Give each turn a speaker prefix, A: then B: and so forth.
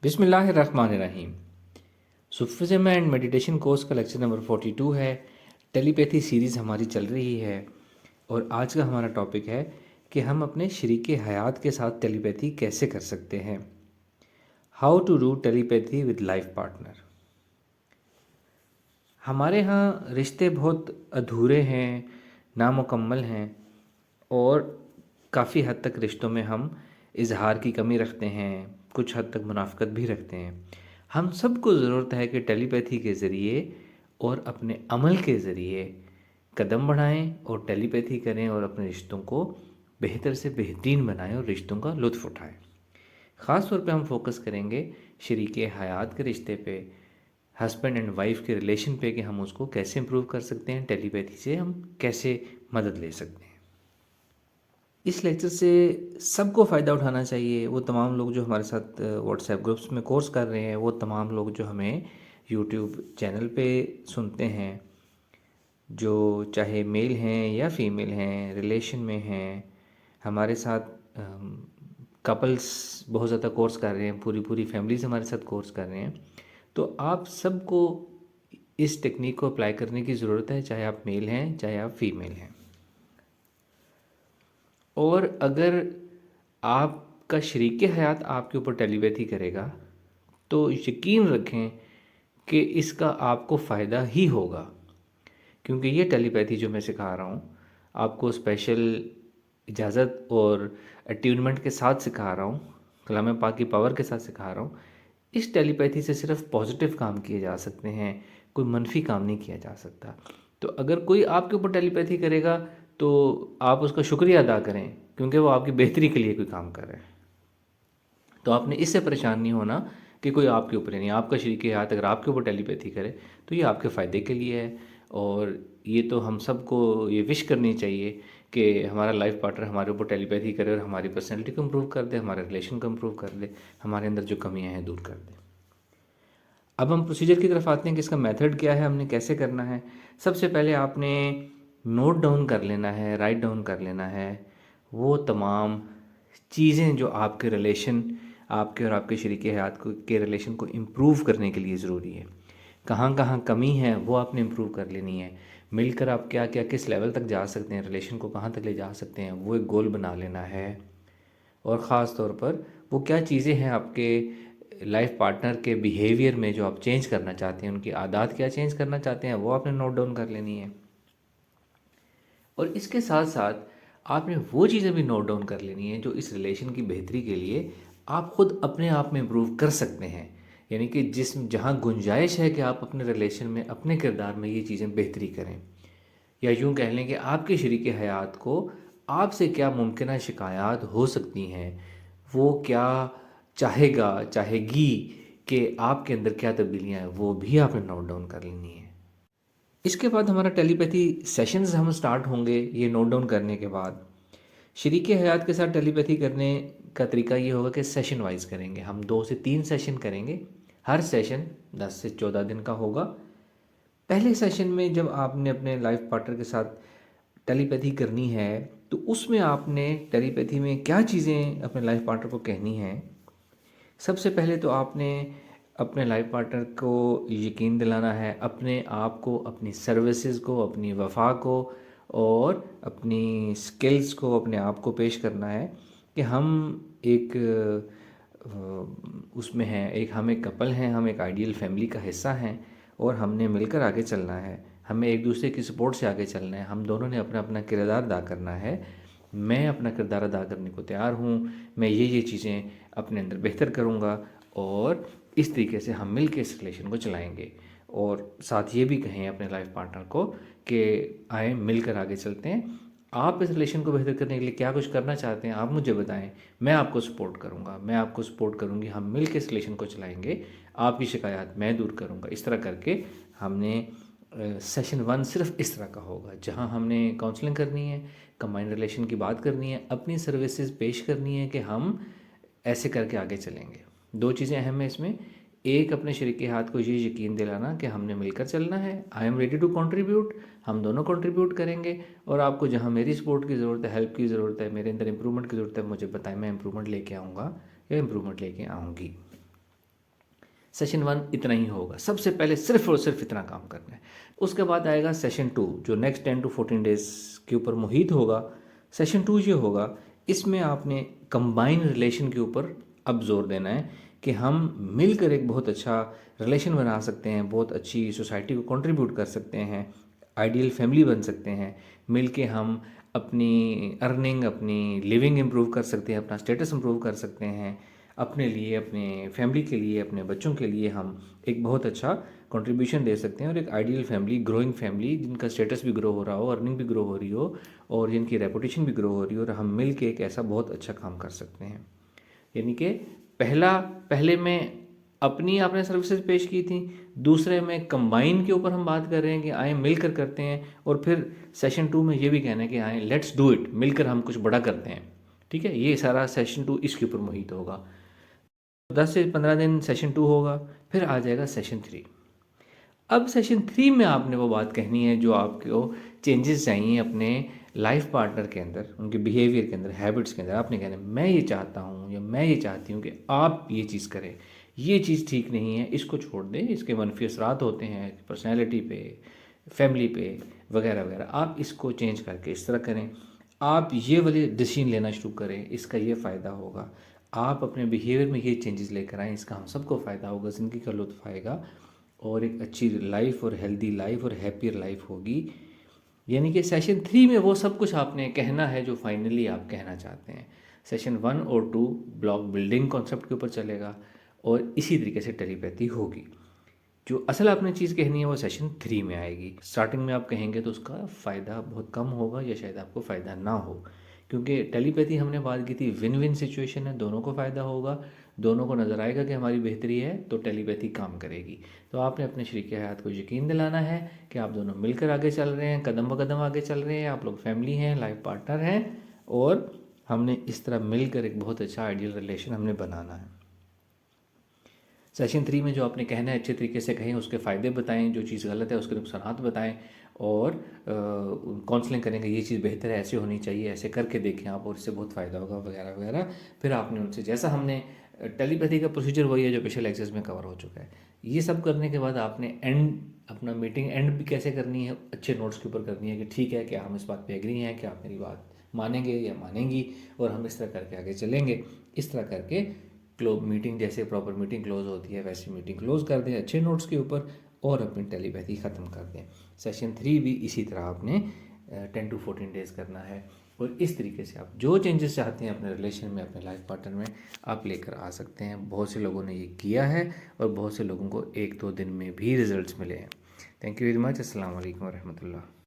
A: बिस्मिल्लाहिर्रहमानिर्रहीम। सुफिज़्म and meditation course का lecture number 42 है। टेलीपैथी सीरीज़ हमारी चल रही है और आज का हमारा टॉपिक है कि हम अपने शरीके हयात के साथ टेलीपैथी कैसे कर सकते हैं। How to do telepathy with life partner. हमारे यहाँ रिश्ते बहुत अधूरे हैं, नामुकम्मल हैं और काफ़ी हद तक रिश्तों में हम इजहार की कमी रखते हैं, कुछ हद तक मुनाफ़िकत भी रखते हैं। हम सबको ज़रूरत है कि टेलीपैथी के ज़रिए और अपने अमल के ज़रिए कदम बढ़ाएं और टेलीपैथी करें और अपने रिश्तों को बेहतर से बेहतरीन बनाएं और रिश्तों का लुत्फ़ उठाएं। ख़ास तौर पे हम फोकस करेंगे शरीके हयात के रिश्ते पे, हस्बैंड एंड वाइफ के रिलेशन पे कि हम उसको कैसे इम्प्रूव कर सकते हैं, टेलीपैथी से हम कैसे मदद ले सकते हैं। इस लेक्चर से सबको फ़ायदा उठाना चाहिए। वो तमाम लोग जो हमारे साथ व्हाट्सएप ग्रुप्स में कोर्स कर रहे हैं, वो तमाम लोग जो हमें यूट्यूब चैनल पे सुनते हैं, जो चाहे मेल हैं या फीमेल हैं, रिलेशन में हैं, हमारे साथ कपल्स बहुत ज़्यादा कोर्स कर रहे हैं, पूरी पूरी फैमिलीज हमारे साथ कोर्स कर रहे हैं। तो आप सबको इस टेक्निक को अप्लाई करने की ज़रूरत है, चाहे आप मेल हैं चाहे आप फीमेल हैं। और अगर आपका शरीके हयात आपके ऊपर टेलीपैथी करेगा तो यकीन रखें कि इसका आपको फ़ायदा ही होगा, क्योंकि ये टेलीपैथी जो मैं सिखा रहा हूँ आपको स्पेशल इजाज़त और अट्यूनमेंट के साथ सिखा रहा हूँ, कलाम पाक की पावर के साथ सिखा रहा हूँ। इस टेलीपैथी से सिर्फ पॉजिटिव काम किए जा सकते हैं, कोई मनफी काम नहीं किया जा सकता। तो अगर कोई आपके ऊपर टेलीपैथी करेगा तो आप उसका शुक्रिया अदा करें, क्योंकि वो आपकी बेहतरी के लिए कोई काम कर रहा है। तो आपने इससे परेशान नहीं होना कि कोई आपके ऊपर नहीं, आपका शरीके हयात अगर आपके ऊपर टेलीपैथी करे तो ये आपके फ़ायदे के लिए है। और ये तो हम सबको ये विश करनी चाहिए कि हमारा लाइफ पार्टनर हमारे ऊपर टेलीपैथी करे और हमारी पर्सनैलिटी को इम्प्रूव कर दे, हमारे रिलेशन को इम्प्रूव कर दे, हमारे अंदर जो कमियां हैं दूर कर दे। अब हम प्रोसीजर की तरफ आते हैं कि इसका मेथड क्या है, हमने कैसे करना है। सबसे पहले आपने नोट डाउन कर लेना है, राइट डाउन कर लेना है वो तमाम चीज़ें जो आपके रिलेशन, आपके और आपके शरीके हयात को के रिलेशन को इम्प्रूव करने के लिए ज़रूरी है। कहाँ कहाँ कमी है वो आपने इम्प्रूव कर लेनी है। मिलकर आप क्या क्या किस लेवल तक जा सकते हैं, रिलेशन को कहाँ तक ले जा सकते हैं, वो एक गोल बना लेना है। और ख़ास तौर पर वो क्या चीज़ें हैं आपके लाइफ पार्टनर के बिहेवियर में जो आप चेंज करना चाहते हैं, उनकी आदत क्या चेंज करना चाहते हैं, वो आपने नोट डाउन कर लेनी है। और इसके साथ साथ आपने वो चीज़ें भी नोट डाउन कर लेनी है जो इस रिलेशन की बेहतरी के लिए आप ख़ुद अपने आप में इम्प्रूव कर सकते हैं। यानी कि जहाँ गुंजाइश है कि आप अपने रिलेशन में, अपने किरदार में ये चीज़ें बेहतरी करें, या यूँ कह लें कि आपके शरीके हयात को आपसे क्या मुमकिन शिकायत हो सकती हैं, वो क्या चाहेगा चाहेगी कि आपके अंदर क्या तब्दीलियाँ हैं, वो भी आपने नोट डाउन कर लेनी है। इसके बाद हमारा टेलीपैथी सेशंस हम स्टार्ट होंगे। ये नोट डाउन करने के बाद शरीके हयात के साथ टेलीपैथी करने का तरीका ये होगा कि सेशन वाइज करेंगे। हम 2 से 3 सेशन करेंगे, हर सेशन 10 से 14 दिन का होगा। पहले सेशन में जब आपने अपने लाइफ पार्टनर के साथ टेलीपैथी करनी है तो उसमें आपने टेलीपैथी में क्या चीज़ें अपने लाइफ पार्टनर को कहनी है। सबसे पहले तो आपने अपने लाइफ पार्टनर को यकीन दिलाना है अपने आप को, अपनी सर्विसेज को, अपनी वफा को और अपनी स्किल्स को, अपने आप को पेश करना है कि हम एक उसमें हैं, हम एक कपल हैं, हम एक आइडियल फैमिली का हिस्सा हैं और हमने मिलकर आगे चलना है, हमें एक दूसरे की सपोर्ट से आगे चलना है, हम दोनों ने अपना अपना किरदार अदा करना है। मैं अपना किरदार अदा करने को तैयार हूँ, मैं ये चीज़ें अपने अंदर बेहतर करूँगा और इस तरीके से हम मिल के इस रिलेशन को चलाएँगे। और साथ ये भी कहें अपने लाइफ पार्टनर को कि आए मिलकर आगे चलते हैं। आप इस रिलेशन को बेहतर करने के लिए क्या कुछ करना चाहते हैं आप मुझे बताएं, मैं आपको सपोर्ट करूंगा, मैं आपको सपोर्ट करूंगी, हम मिल के इस रिलेशन को चलाएंगे, आपकी शिकायत मैं दूर करूंगा। इस तरह करके हमने सेशन 1 सिर्फ इस तरह का होगा, जहां हमने काउंसलिंग करनी है, कंबाइंड रिलेशन की बात करनी है, अपनी सर्विसेज पेश करनी है कि हम ऐसे करके आगे चलेंगे। 2 चीज़ें अहम है इसमें। एक, अपने शरीके हाथ को ये यकीन दिलाना कि हमने मिलकर चलना है, I am ready to contribute, हम दोनों कंट्रीब्यूट करेंगे और आपको जहाँ मेरी सपोर्ट की ज़रूरत है, हेल्प की ज़रूरत है, मेरे अंदर इंप्रूवमेंट की ज़रूरत है, मुझे बताएं, मैं इंप्रूवमेंट लेके आऊँगा या इंप्रूवमेंट लेके आऊँगी। सेशन 1 इतना ही होगा, सबसे पहले सिर्फ और सिर्फ इतना काम करना है। उसके बाद आएगा सेशन 2 जो नेक्स्ट 10 to 14 डेज़ के ऊपर मुहित होगा। सेशन 2 ये होगा, इसमें आपने कंबाइन रिलेशन के ऊपर अब जोर देना है कि हम मिलकर एक बहुत अच्छा रिलेशन बना सकते हैं, बहुत अच्छी सोसाइटी को कंट्रीब्यूट कर सकते हैं, आइडियल फैमिली बन सकते हैं। मिल के हम अपनी अर्निंग, अपनी लिविंग इम्प्रूव कर सकते हैं, अपना स्टेटस इम्प्रूव कर सकते हैं, अपने लिए, अपने फैमिली के लिए, अपने बच्चों के लिए हम एक बहुत अच्छा कंट्रीब्यूशन दे सकते हैं और एक आइडियल फैमिली, ग्रोइंग फैमिली जिनका स्टेटस भी ग्रो हो रहा हो, अर्निंग भी ग्रो हो रही हो और जिनकी रेपुटेशन भी ग्रो हो रही हो, और हम मिल के एक ऐसा बहुत अच्छा काम कर सकते हैं। यानी कि पहले में अपनी आपने सर्विसेज पेश की थी, दूसरे में कंबाइन के ऊपर हम बात कर रहे हैं कि आए मिलकर करते हैं, और फिर सेशन 2 में ये भी कहना है कि आए लेट्स डू इट, मिलकर हम कुछ बड़ा करते हैं। ठीक है, ये सारा सेशन 2 इसके ऊपर मुहित होगा। 10 से 15 दिन सेशन 2 होगा, फिर आ जाएगा सेशन 3। अब सेशन 3 में आपने वो बात कहनी है जो आपको चेंजेस चाहिए अपने लाइफ पार्टनर के अंदर, उनके बिहेवियर के अंदर, हैबिट्स के अंदर। आपने कहना है मैं ये चाहता हूँ या मैं ये चाहती हूँ कि आप ये चीज़ करें, ये चीज़ ठीक नहीं है, इसको छोड़ दें, इसके मनफी असरात होते हैं पर्सनैलिटी पे, फैमिली पे वगैरह वगैरह, आप इसको चेंज करके इस तरह करें, आप ये वाले डिसीजन लेना शुरू करें, इसका ये फ़ायदा होगा, आप अपने बिहेवियर में ये चेंजेस लेकर आएँ, इसका हम सबको फ़ायदा होगा, ज़िंदगी का लुत्फ़ आएगा और एक अच्छी लाइफ और हेल्दी लाइफ और हैप्पियर लाइफ होगी। यानी कि सेशन 3 में वो सब कुछ आपने कहना है जो फाइनली आप कहना चाहते हैं। सेशन 1 और 2 ब्लॉक बिल्डिंग कॉन्सेप्ट के ऊपर चलेगा और इसी तरीके से टेलीपैथी होगी। जो असल आपने चीज़ कहनी है वो सेशन 3 में आएगी। स्टार्टिंग में आप कहेंगे तो उसका फ़ायदा बहुत कम होगा या शायद आपको फ़ायदा ना हो, क्योंकि टेलीपैथी हमने बात की थी विन विन सिचुएशन है, दोनों को फ़ायदा होगा, दोनों को नज़र आएगा कि हमारी बेहतरी है तो टेलीपैथी काम करेगी। तो आपने अपने शरीक हयात को यकीन दिलाना है कि आप दोनों मिलकर आगे चल रहे हैं, कदम ब कदम आगे चल रहे हैं, आप लोग फैमिली हैं, लाइफ पार्टनर हैं, और हमने इस तरह मिलकर एक बहुत अच्छा आइडियल रिलेशन हमने बनाना है। सेशन 3 में जो आपने कहना है अच्छे तरीके से कहें, उसके फ़ायदे बताएं, जो चीज़ गलत है उसके नुकसानात बताएं, और काउंसलिंग करेंगे ये चीज़ बेहतर है, ऐसे होनी चाहिए, ऐसे करके देखें आप और इससे बहुत फ़ायदा होगा वगैरह वगैरह। फिर आपने उनसे, जैसा हमने टेलीपैथी का प्रोसीजर वही है जो पिछले लेक्चर्स में कवर हो चुका है। ये सब करने के बाद आपने अपना मीटिंग एंड भी कैसे करनी है, अच्छे नोट्स के ऊपर करनी है कि ठीक है क्या हम इस बात पे एग्री हैं, क्या आप मेरी बात मानेंगे या मानेंगी, और हम इस तरह करके आगे चलेंगे। इस तरह करके मीटिंग, जैसे प्रॉपर मीटिंग क्लोज होती है वैसी मीटिंग क्लोज कर दें अच्छे नोट्स के ऊपर और अपनी टेलीपैथी ख़त्म कर दें। सेशन 3 भी इसी तरह आपने 10 to 14 डेज़ करना है, और इस तरीके से आप जो चेंजेस चाहते हैं अपने रिलेशन में, अपने लाइफ पार्टनर में, आप लेकर आ सकते हैं। बहुत से लोगों ने ये किया है और बहुत से लोगों को 1-2 दिन में भी रिजल्ट्स मिले हैं। Thank you very much. अस्सलाम वालेकुम रहमतुल्लाह।